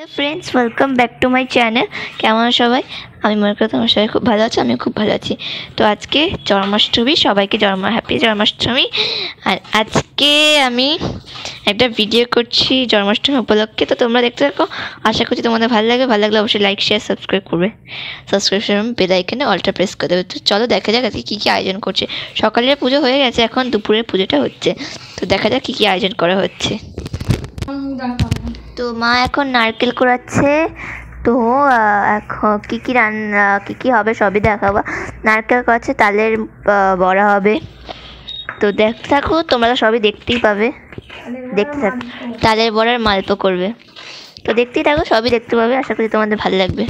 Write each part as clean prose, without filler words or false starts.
Hello friends welcome back to my channel केमन सबाई আমি মনে করি তোমরা সবাই খুব ভালো আছো আমি খুব ভালো আছি। তো আজকে জন্মাষ্টমী সবাইকে হ্যাপি জন্মাষ্টমী। আর আজকে আমি একটা ভিডিও করছি জন্মাষ্টমী উপলক্ষে, তো তোমরা দেখতে থাকো, আশা করছি তোমাদের ভালো লাগলে অবশ্যই লাইক শেয়ার সাবস্ক্রাইব করবে, সাবস্ক্রিপশন বেল আইকনে অলটা প্রেস করে দেবে। তো চলো দেখা যাক আজকে কী কী আয়োজন করছে। সকালের পুজো হয়ে গেছে, এখন দুপুরের পুজোটা হচ্ছে, তো দেখা যাক কী কী আয়োজন করা হচ্ছে। তো মা এখন নারকেল কুড়াচ্ছে, তো এখন কী কী রান্না কী কী হবে সবই দেখাবো। নারকেল কুড়াচ্ছে, তালের বড়া হবে, তো দেখতে থাকো, তোমরা তো সবই দেখতেই পাবে, দেখতে থাকো। তালের বড়ার মালপো করবে, তো দেখতেই থাকো, সবই দেখতে পাবে, আশা করি তোমাদের ভালো লাগবে।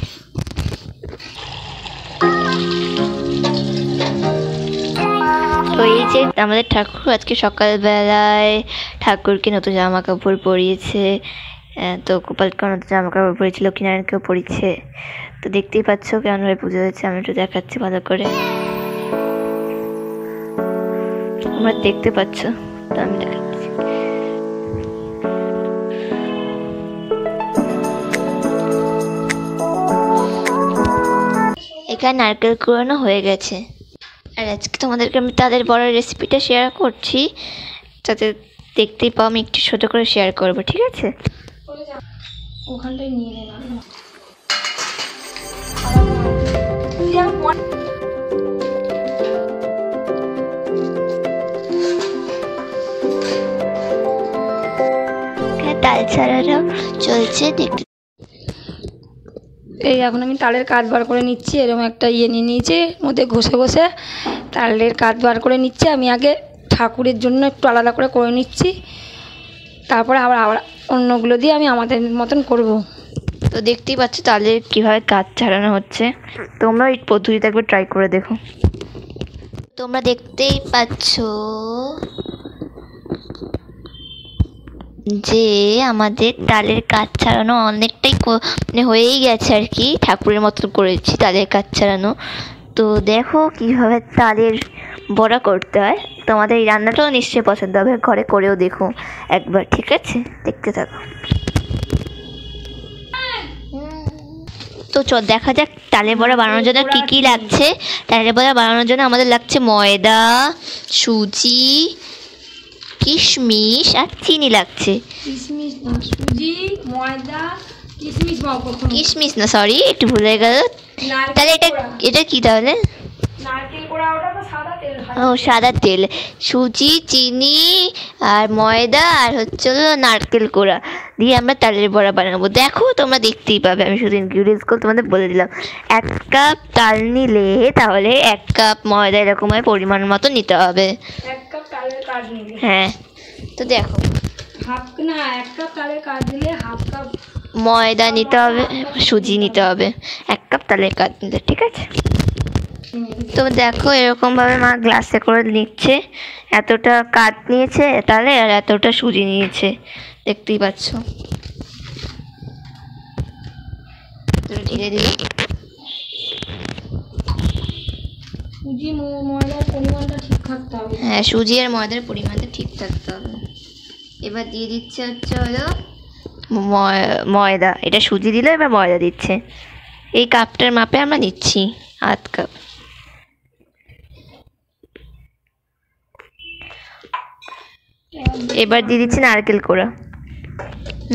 তো এই যে আমাদের ঠাকুর আজকে সকালবেলায় ঠাকুরকে নতুন জামা কাপড় পরিয়েছে, তো গোপালকেও নতুন জামা কাপড় পরিয়েছে, লক্ষ্মীনারায়ণকেও পরিয়েছে, তো দেখতেই পাচ্ছ কেমনভাবে পুজো হয়েছে। আমি একটু দেখাচ্ছি ভালো করে, তোমরা দেখতে পাচ্ছ, তো আমি দেখাচ্ছি। এখানে নারকেল কুড়ানো হয়ে গেছে, আর আজকে তোমাদেরকে আমি তাদের বড়ার রেসিপিটা শেয়ার করছি, যাতে দেখতেই পাও। আমি একটু ছোটো করে শেয়ার করবো, ঠিক আছে? ওখানটাই নিয়ে নিলাম। তাল ছাড়ানো চলছে দেখতে। এই এখন আমি তালের কাঠ বার করে নিচ্ছি, এরকম একটা ইয়ে নিয়ে নিয়েছি, মধ্যে ঘষে তালের কাঠ বার করে নিচ্ছি। আমি আগে ঠাকুরের জন্য একটু আলাদা করে নিচ্ছি, তারপরে আবার অন্যগুলো দিয়ে আমি আমাদের মতন করব। তো দেখতেই পাচ্ছ তালের কীভাবে কাঠ ছাড়ানো হচ্ছে, তোমরা এই পদ্ধতিটা একবার ট্রাই করে দেখো। তোমরা দেখতেই পাচ্ছ যে আমাদের তালের কাঠ ছাড়ানো অনেকটাই মানে হয়েই গেছে আর কি, ঠাকুরের মতন করেছি তালের কাঠ ছাড়ানো। তো দেখো কীভাবে তালের বড়া করতে হয়, তোমাদের এই রান্নাটাও নিশ্চয়ই পছন্দ হবে, ঘরে করেও দেখো একবার, ঠিক আছে? দেখতে থাকো। তো দেখা যাক তালের বড়া বানানোর জন্য কী কী লাগছে। তালের বড়া বানানোর জন্য আমাদের লাগছে ময়দা, সুজি, কিশমিশ আর চিনি লাগছে। কিশমিশ না, সরি একটু ভুলে গেল। তাহলে এটা কি তাহলে? ও সাদা তেল, সুজি, চিনি আর ময়দা আর হচ্ছে নারকেল কোড়া দিয়ে আমরা তালের বড়া বানাবো। দেখো তোমরা দেখতেই পাবে, আমি শুধু ইনগ্রিডিয়েন্টসগুলো তোমাদের বলে দিলাম। 1 কাপ তাল নিলে তাহলে 1 কাপ ময়দা এরকম পরিমাণ মতো নিতে হবে। 1 কাপ তালের কাঠ নিলে, হ্যাঁ। তো দেখো 1 কাপ তালের কাঠ দিলে 1/2 কাপ ময়দা নিতে হবে, সুজি নিতে হবে, 1 কাপ তালের কাঠ নিলে, ঠিক আছে? তো দেখো এরকমভাবে মা গ্লাসে করে নিচ্ছে, এতটা কাঠ নিয়েছে তাহলে আর এতটা সুজি নিয়েছে, দেখতেই পাচ্ছ। ঢেলে দিল। সুজি ময়দার পরিমাণটা ঠিক থাকতে হবে। হ্যাঁ, সুজি আর ময়দার পরিমাণটা ঠিক থাকতে হবে। এবার দিয়ে দিচ্ছে হলো ময়দা, এটা সুজি দিল, এবার ময়দা দিচ্ছে। এই কাপটার মাপে আমরা নিচ্ছি 1/2 কাপ। এবার দিয়ে দিচ্ছি নারকেল কোড়া।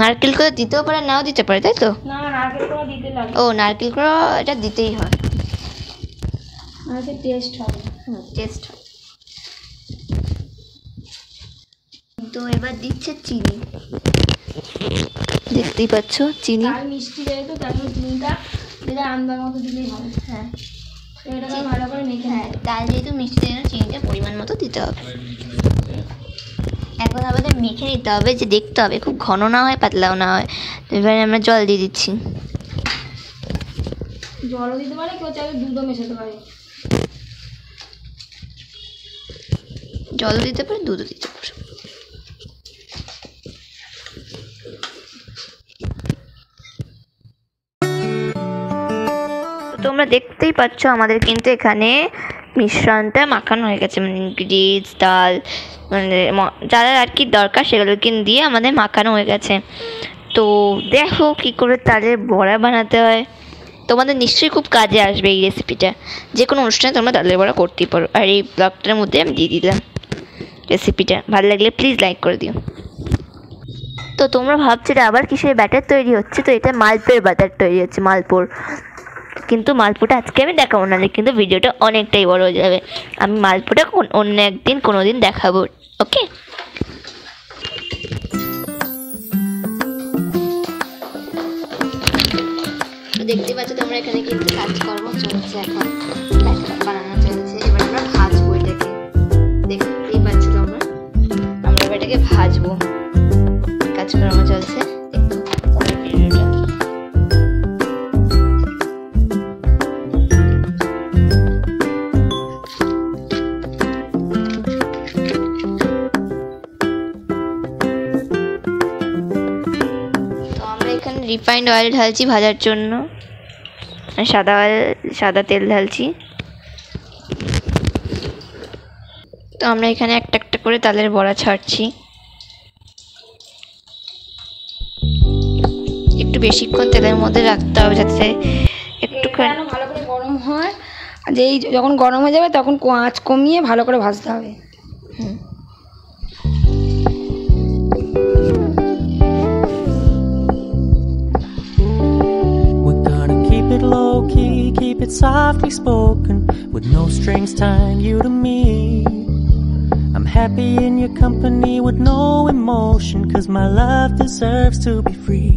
নারকেল কোড়া দিতেও পারে নাও দিতে পারে, তাই তো? না, নারকেল কোড়া দিতে লাগে। ও নারকেল কোড়া এটা দিতেই হয়, টেস্ট হবে। টেস্ট হয়। তো এবার দিচ্ছে চিনি, দেখতেই পাচ্ছ চিনি। তাল মিষ্টি যেহেতু তার জন্য চিনিটা দিলে আন্দাজ মতো দিলেই হবে। হ্যাঁ, এটাকে ভালো করে মেখে। হ্যাঁ, তাল যেহেতু মিষ্টি যেন চিনিটা পরিমাণ মতো দিতে হবে। এখন আমাদের মেখে নিতে হবে, যে দেখতে হবে খুব ঘন না হয় পাতলাও না হয়। তো এবারে আমরা জল দিয়ে দিচ্ছি। জলও দিতে পারে, কেউ চাইলে দুধও মেশাতে পারে। জলও দিতে পারে, দুধও দিতে পারে। তোমরা দেখতেই পাচ্ছ আমাদের কিন্তু এখানে মিশ্রণটা মাখানো হয়ে গেছে, মানে ইনগ্রিডিয়েন্টস ডাল মানে যারা আর কি দরকার সেগুলো কিন্তু দিয়ে আমাদের মাখানো হয়ে গেছে। তো দেখো কী করে তালের বড়া বানাতে হয়। তোমাদের নিশ্চয়ই খুব কাজে আসবে এই রেসিপিটা। যে কোনো অনুষ্ঠানে তোমরা তালের বড়া করতেই পারো। আর এই ব্লগটার মধ্যে আমি দিয়ে দিলাম রেসিপিটা। ভালো লাগলে প্লিজ লাইক করে দিও। তো তোমরা ভাবছো এটা আবার কিসের ব্যাটার তৈরি হচ্ছে, তো এটা মালপোর ব্যাটার তৈরি হচ্ছে, মালপোর। কিন্তু মালপোটা আজকে আমি দেখাবো না, কিন্তু ভিডিওটা অনেকটাই বড় হয়ে যাবে। আমি মালপোটা অন্য একদিন কোনো দিন দেখাবো। ওকে, দেখতে পাচ্ছ তোমরা এখানে কিন্তু কাজকর্ম চলছে, এখন ব্যাটার বানানো চলছে। এবার আমরা ভাজবো এটাকে, দেখতেই পাচ্ছ তোমরা। আমরা এবার এটাকে ভাজবো, কাজকর্ম চলছে। রিফাইন্ড অয়েল ঢালছি ভাজার জন্য, সাদা তেল ঢালছি। তো আমরা এখানে একটা একটা করে তালের বড়া ছাড়ছি। একটু বেশিক্ষণ তেলের মধ্যে রাখতে হবে যাতে একটুখানি ভালো করে গরম হয়। যেই যখন গরম হয়ে যাবে তখন আঁচ কমিয়ে ভালো করে ভাজতে হবে। Low key, keep it softly spoken, with no strings tying you to me. I'm happy in your company with no emotion, 'cause my love deserves to be free.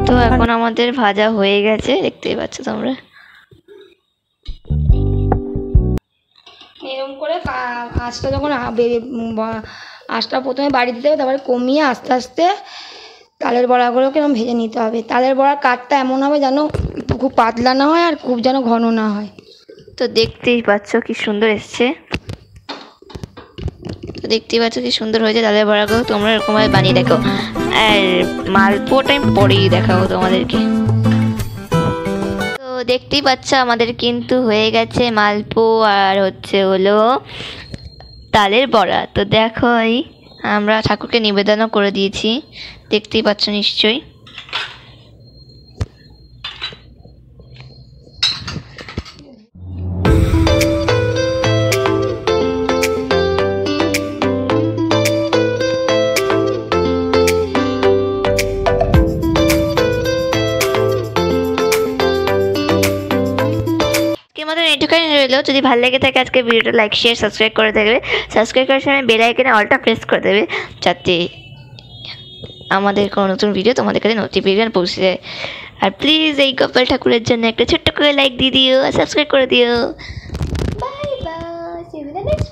তো এখন আমাদের ভাজা হয়ে গেছে, দেখতেই পাচ্ছ তোমরা। এরকম করে আঁচটা যখন আঁচটা প্রথমে বাড়ি দিতে হবে, তারপরে কমিয়ে আস্তে আস্তে তালের বড়াগুলোকে এরকম ভেজে নিতে হবে। তালের বড়ার কাঠটা এমন হবে যেন খুব পাতলা না হয় আর খুব যেন ঘন না হয়। তো দেখতেই পাচ্ছ কি সুন্দর এসছে। তো দেখতেই পাচ্ছ কি সুন্দর হয়েছে তালের বড়াগুলো। তোমরা এরকমভাবে বানিয়ে দেখো। আর মালপোটা আমি পরেই দেখাবো তোমাদেরকে। তো দেখতেই পাচ্ছ আমাদের কিন্তু হয়ে গেছে মালপো আর হলো তালের বড়া। তো দেখো আমরা ঠাকুরকে নিবেদনও করে দিয়েছি, দেখতেই পাচ্ছ নিশ্চয়ই। এটুখানি রইলো। যদি ভালো লেগে থাকে আজকে ভিডিওটা লাইক শেয়ার সাবস্ক্রাইব করে দেবে। সাবস্ক্রাইব করার সময় বেল আইকনে অলটা প্রেস করে দেবে, যাতে আমাদের কোনো নতুন ভিডিও তোমাদের কাছে নোটিফিকেশন পৌঁছে যায়। আর প্লিজ এই গোপাল ঠাকুরের জন্য একটা ছোট্ট করে লাইক দিয়ে দিও আর সাবস্ক্রাইব করে দিও। Bye bye, see you in the next